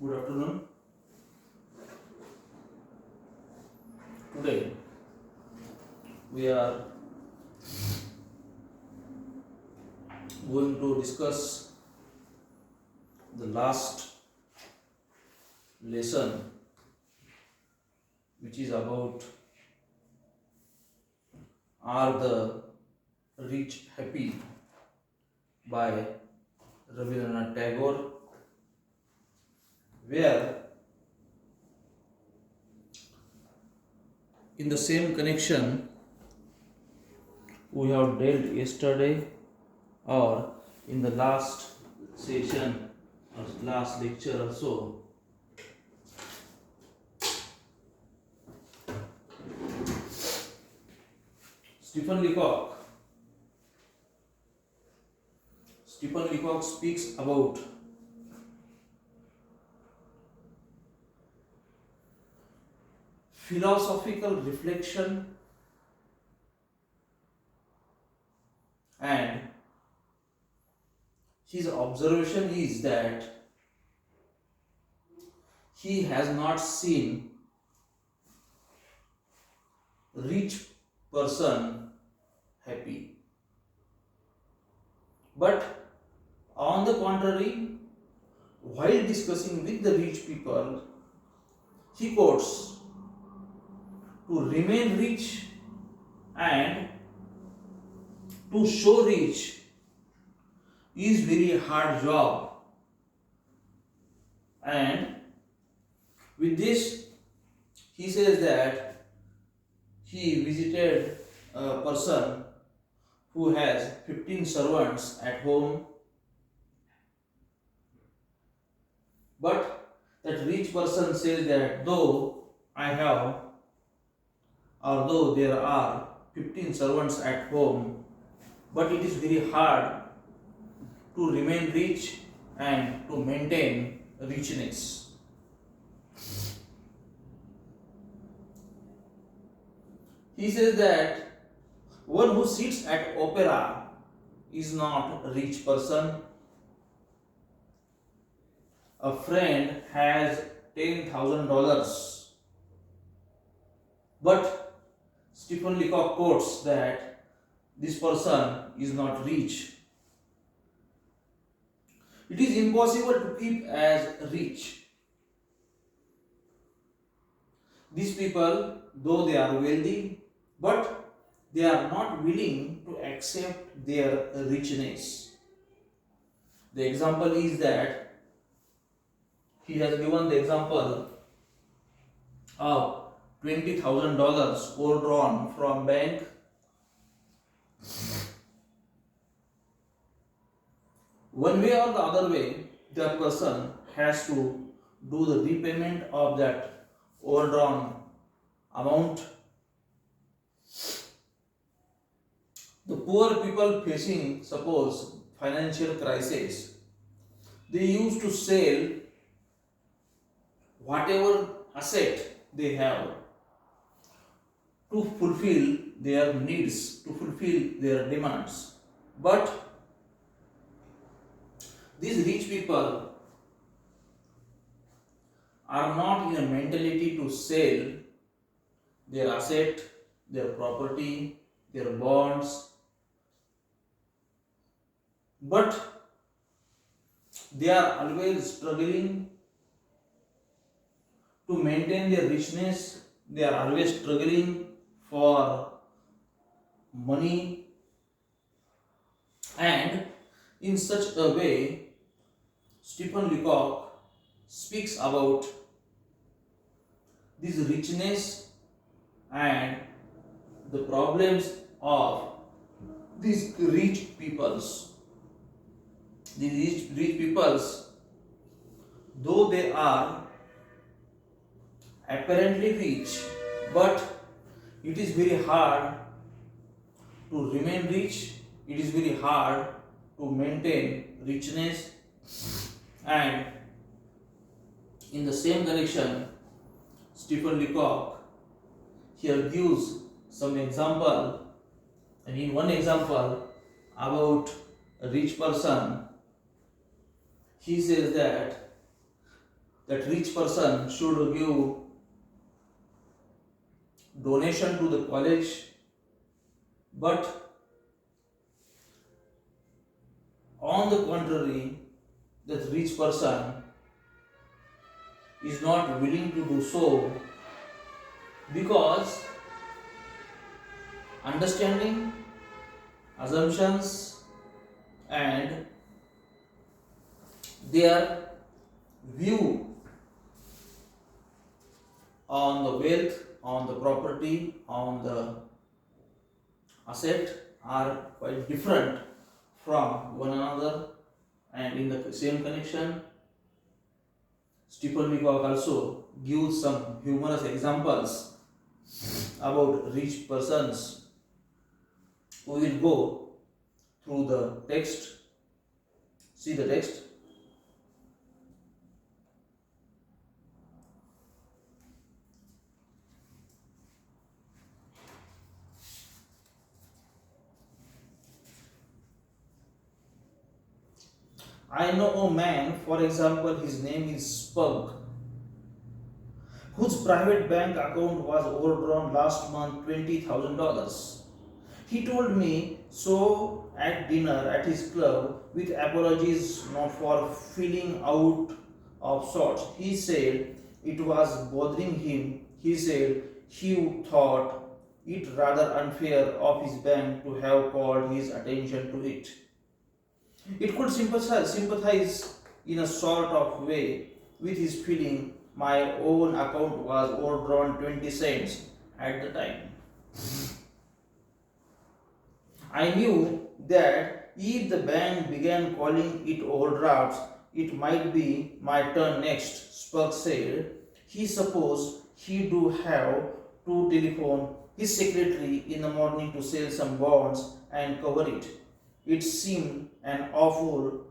Good afternoon. Today we are going to discuss the last lesson, which is about Are the Rich Happy by Rabindranath Tagore, where in the same connection we have dealt yesterday or in the last session or last lecture also. Stephen Leacock speaks about philosophical reflection and his observation is that he has not seen rich person happy, but on the contrary, while discussing with the rich people, he quotes, to remain rich and to show rich is very hard job, and with this he says that he visited a person who has 15 servants at home, but that rich person says that though there are 15 servants at home, but it is very hard to remain rich and to maintain richness. He says that one who sits at opera is not a rich person. A friend has $10,000, but Stephen Leacock quotes that this person is not rich. It is impossible to keep as rich. These people, though they are wealthy, but they are not willing to accept their richness. The example is that he has given the example of $20,000 overdrawn from bank. One way or the other way, that person has to do the repayment of that overdrawn amount. The poor people facing, suppose, financial crisis, they used to sell whatever asset they have to fulfill their needs, to fulfill their demands. But these rich people are not in a mentality to sell their asset, their property, their bonds, but they are always struggling to maintain their richness. They are always struggling for money, and in such a way, Stephen Leacock speaks about this richness and the problems of these rich peoples. These rich peoples, though they are apparently rich, but it is very hard to remain rich, it is very hard to maintain richness. And in the same connection, Stephen Leacock here gives some example, and in one example about a rich person, he says that that rich person should give donation to the college, but on the contrary, that rich person is not willing to do so because understanding, assumptions, and their view on the wealth, on the property, on the asset are quite different from one another. And in the same connection, Stephen Leacock also gives some humorous examples about rich persons. We will go through the text. See the text. I know a man, for example, his name is Spug, whose private bank account was overdrawn last month $20,000. He told me so at dinner at his club with apologies not for feeling out of sorts. He said it was bothering him. He said he thought it rather unfair of his bank to have called his attention to it. It could sympathize in a sort of way with his feeling. My own account was overdrawn 20 cents at the time. I knew that if the bank began calling it overdrafts, it might be my turn next, Spurk said. He supposed he do have to telephone his secretary in the morning to sell some bonds and cover it. It seemed an awful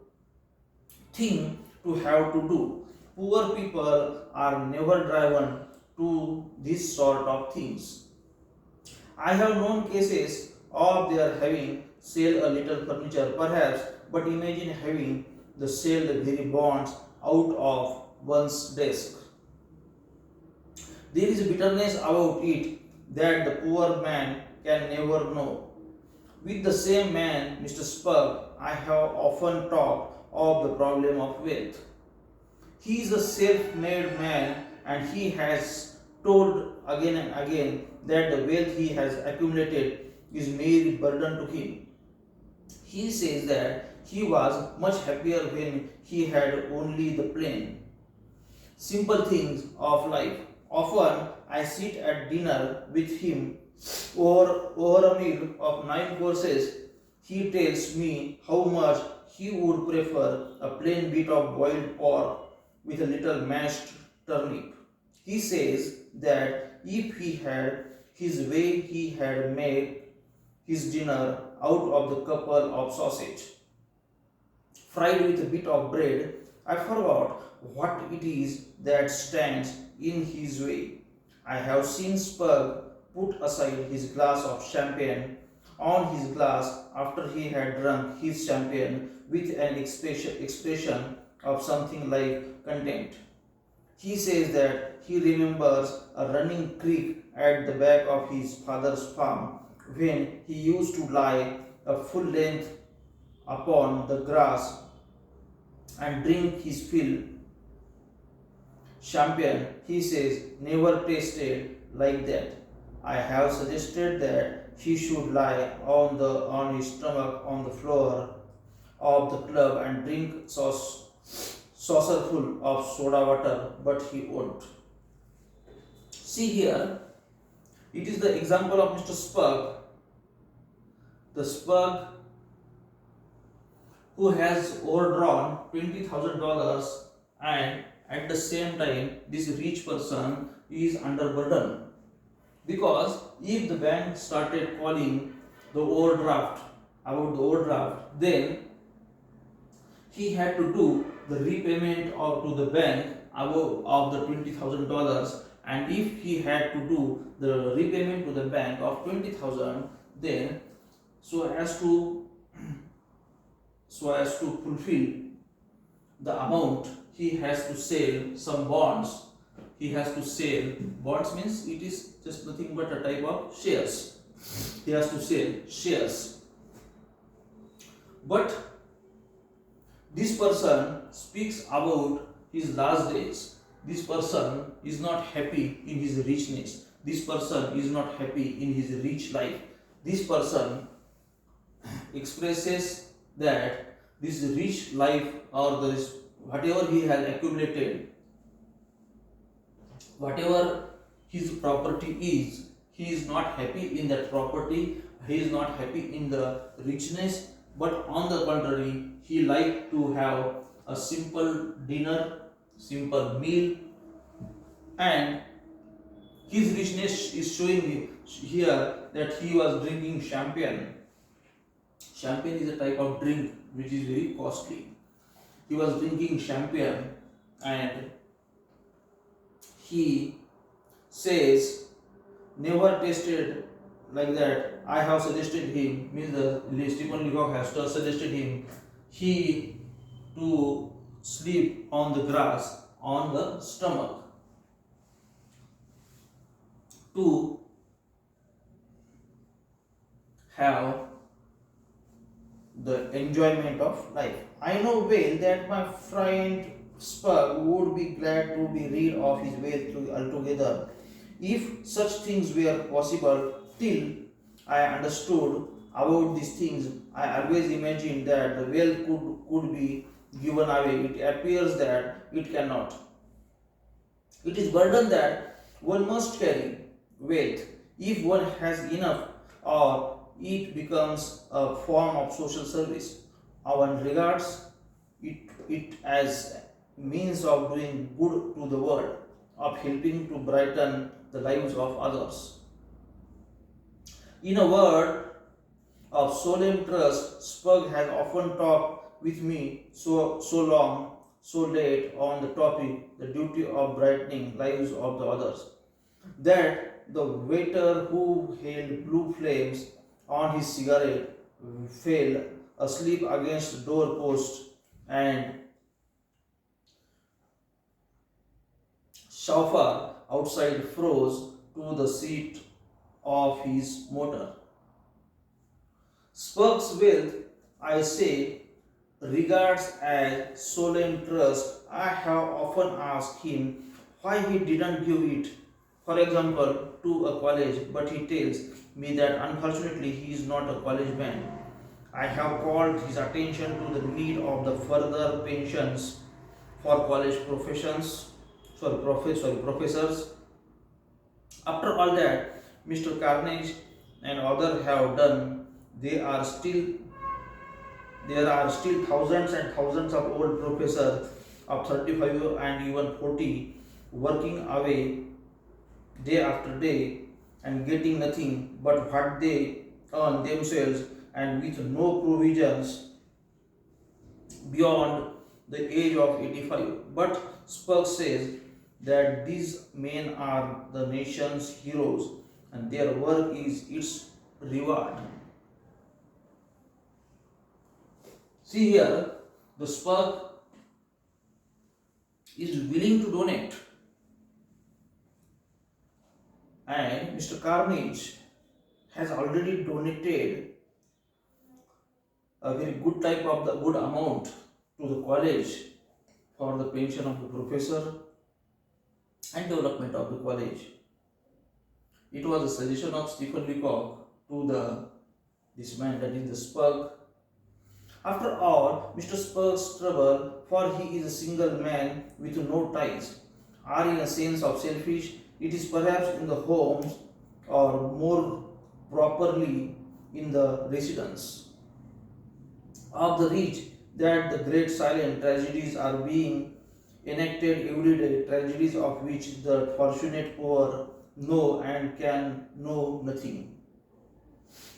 thing to have to do. Poor people are never driven to this sort of things. I have known cases of their having sell a little furniture perhaps, but imagine having the sell the very bonds out of one's desk. There is a bitterness about it that the poor man can never know. With the same man, Mr. Spurg, I have often talked of the problem of wealth. He is a self-made man and he has told again and again that the wealth he has accumulated is mere burden to him. He says that he was much happier when he had only the plain, simple things of life. Often I sit at dinner with him over a meal of 9 courses. He tells me how much he would prefer a plain bit of boiled pork with a little mashed turnip. He says that if he had his way, he had made his dinner out of the couple of sausage fried with a bit of bread. I forgot what it is that stands in his way. I have seen Spurg put aside his glass of champagne on his glass after he had drunk his champagne with an expression of something like contempt. He says that he remembers a running creek at the back of his father's farm when he used to lie a full length upon the grass and drink his fill. Champagne, he says, never tasted like that. I have suggested that he should lie on his stomach on the floor of the club and drink saucerful of soda water, but he won't. See here, it is the example of Mr. Spurg, the Spurg who has overdrawn $20,000 and at the same time this rich person is under burden. Because if the bank started calling the overdraft about the overdraft, then he had to do the repayment to the bank of the $20,000, and if he had to do the repayment to the bank of 20,000, then so as to fulfill the amount he has to sell some bonds. He has to sell bonds means it is just nothing but a type of shares. He has to sell shares. But this person speaks about his last days. This person is not happy in his richness. This person is not happy in his rich life. This person expresses that this rich life or this whatever he has accumulated, whatever his property is, he is not happy in that property, he is not happy in the richness, but on the contrary, he like to have a simple dinner, simple meal, and his richness is showing here that he was drinking champagne. Champagne is a type of drink which is very costly. He was drinking champagne and he says, never tasted like that. I have suggested him, means the Stephen Leacock has suggested him, he to sleep on the grass on the stomach to have the enjoyment of life. I know well that my friend Spug would be glad to be rid of his wealth altogether if such things were possible. Till I understood about these things, I always imagined that the wealth could be given away. It appears that it cannot. It is burden that one must carry. Wealth, if one has enough, or it becomes a form of social service. One regards it as means of doing good to the world, of helping to brighten the lives of others. In a word of solemn trust, Spug has often talked with me so long, so late on the topic, the duty of brightening lives of the others, that the waiter who held blue flames on his cigarette fell asleep against the doorpost, and chauffeur outside froze to the seat of his motor. Spug's wealth, I say, regards as solemn trust. I have often asked him why he didn't give it, for example, to a college, but he tells me that unfortunately he is not a college man. I have called his attention to the need of the further pensions for college professors. After all that Mr. Carnage and others have done, there are still thousands and thousands of old professors of 35 and even 40 working away day after day and getting nothing but what they earn themselves, and with no provisions beyond the age of 85. But Spurk says that these men are the nation's heroes and their work is its reward. See here, the Spurk is willing to donate, and Mr. Carnage has already donated a very good type of the good amount to the college for the pension of the professor and development of the college. It was a suggestion of Stephen Leacock to this man, that is the Spurk. After all, Mr. Spurk's trouble, for he is a single man with no ties, are in a sense of selfish. It is perhaps in the homes, or more properly in the residence of the rich, that the great silent tragedies are being enacted every day, tragedies of which the fortunate poor know and can know nothing.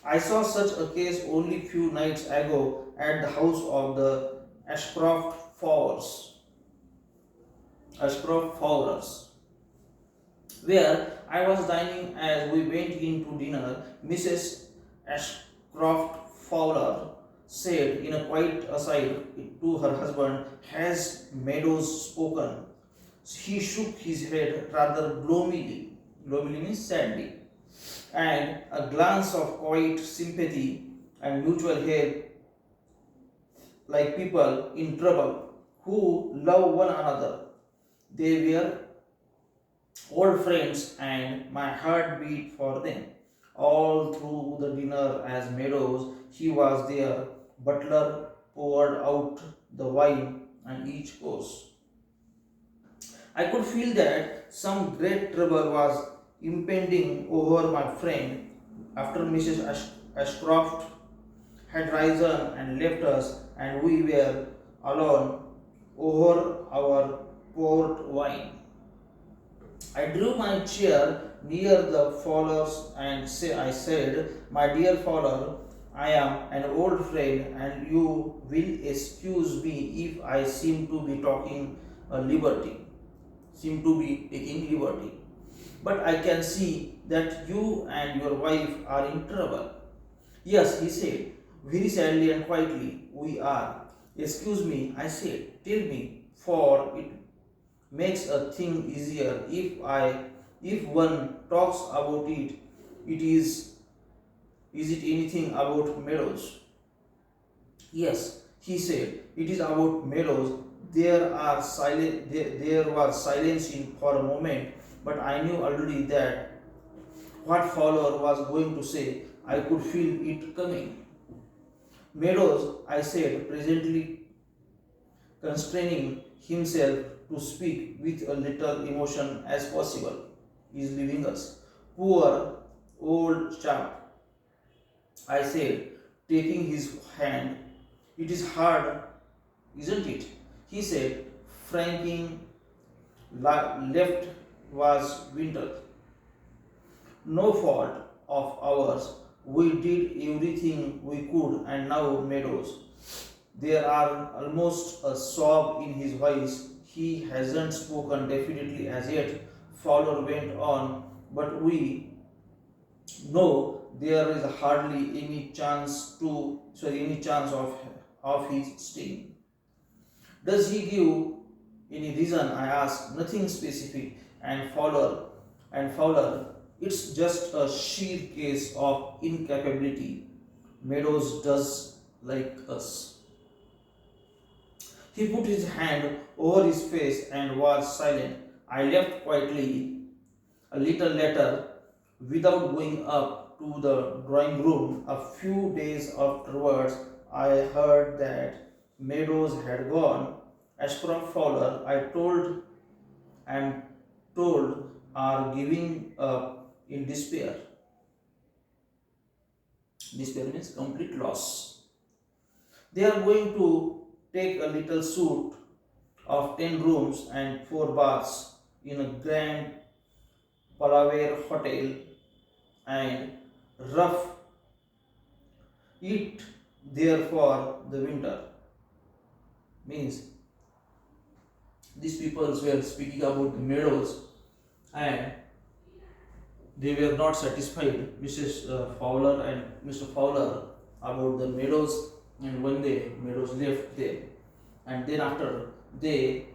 I saw such a case only few nights ago at the house of the Ashcroft Fowlers, where I was dining. As we went in to dinner, Mrs. Ashcroft Fowler said in a quiet aside to her husband, "Has Meadows spoken?" He shook his head rather gloomily. Gloomily means sadly. And a glance of quiet sympathy and mutual help, like people in trouble who love one another. They were old friends, and my heart beat for them. All through the dinner, as Meadows, he was there. Butler poured out the wine and each course. I could feel that some great trouble was impending over my friend after Mrs. Ashcroft had risen and left us, and we were alone over our port wine. I drew my chair near the Fowlers and I said, "My dear Fowler, I am an old friend, and you will excuse me if I seem to be taking liberty. But I can see that you and your wife are in trouble." "Yes," he said, very sadly and quietly, "we are." "Excuse me," I said, "tell me, for it makes a thing easier if one talks about it. It is it anything about Meadows?" "Yes," he said, "it is about Meadows." There was silence for a moment, but I knew already that what Fowler was going to say. I could feel it coming. "Meadows," I said, presently constraining himself to speak with a little emotion as possible, "is leaving us. Poor old chap," I said, taking his hand. "It is hard, isn't it?" He said, franking. Left was winter. No fault of ours. We did everything we could, and now Meadows." There are almost a sob in his voice. "He hasn't spoken definitely as yet," Fowler went on, "but we know there is hardly any chance of his staying." "Does he give any reason?" I asked. "Nothing specific," and Fowler, "it's just a sheer case of incapability. Meadows does like us." He put his hand over his face and was silent. I left quietly a little later without going up to the drawing room. A few days afterwards, I heard that Meadows had gone. Ashcroft Fowler, I am told, are giving up in despair. Despair means complete loss. They are going to take a little suite of 10 rooms and 4 baths in a grand Palaware hotel and rough it there for the winter. Means these people were speaking about the Meadows, and they were not satisfied, Mrs. Fowler and Mr. Fowler, about the Meadows, and one day Meadows left them, and then after they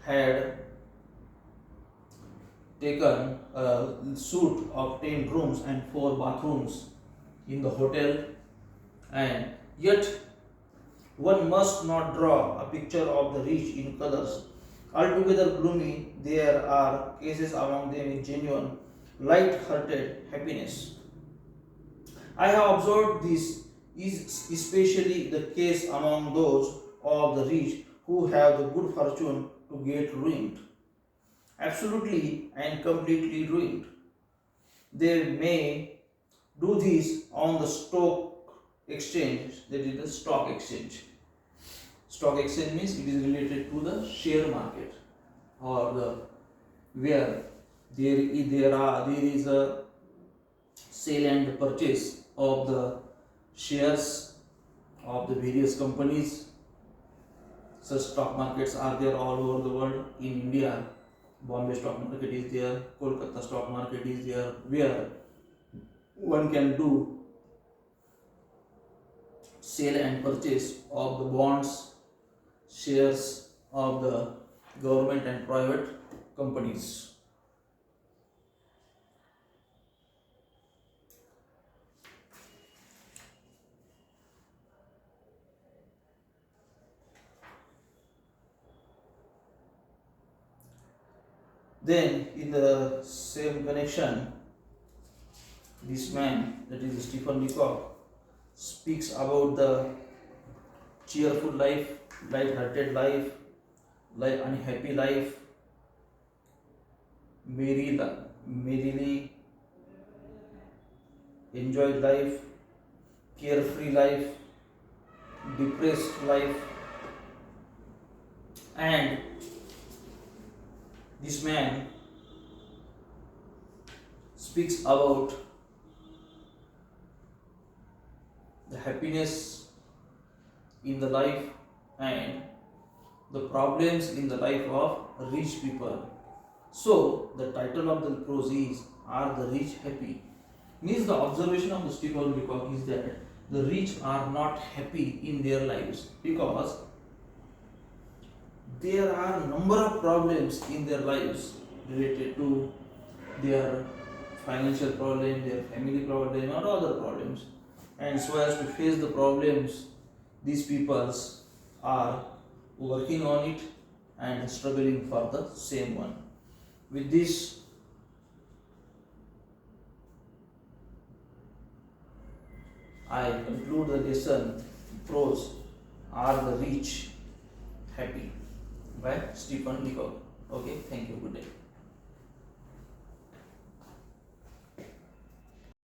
had taken a suite of 10 rooms and 4 bathrooms in the hotel. And yet one must not draw a picture of the rich in colors. Altogether gloomy, there are cases among them with genuine, light-hearted happiness. I have observed this is especially the case among those of the rich who have the good fortune to get ruined, absolutely and completely ruined. They may do this on the stock exchange, that is the stock exchange. Stock exchange means it is related to the share market, or the where there is a sale and purchase of the shares of the various companies. Such stock markets are there all over the world. In India, Bombay stock market is there, Kolkata stock market is there, where one can do sale and purchase of the bonds, shares of the government and private companies. Then, in the same connection, this man, that is Stephen Leacock, speaks about the cheerful life, light-hearted life, unhappy life, merrily enjoyed life, carefree life, depressed life, and this man speaks about the happiness in the life and the problems in the life of rich people. So the title of the prose is "Are the Rich Happy?" Means the observation of the Stephen Leacock is that the rich are not happy in their lives because there are number of problems in their lives related to their financial problem, their family problem, or other problems. And so as to face the problems, these peoples are working on it and struggling for the same one. With this, I conclude the lesson prose "Are the Rich Happy?" by Stephen Leacock. Okay, thank you. Good day.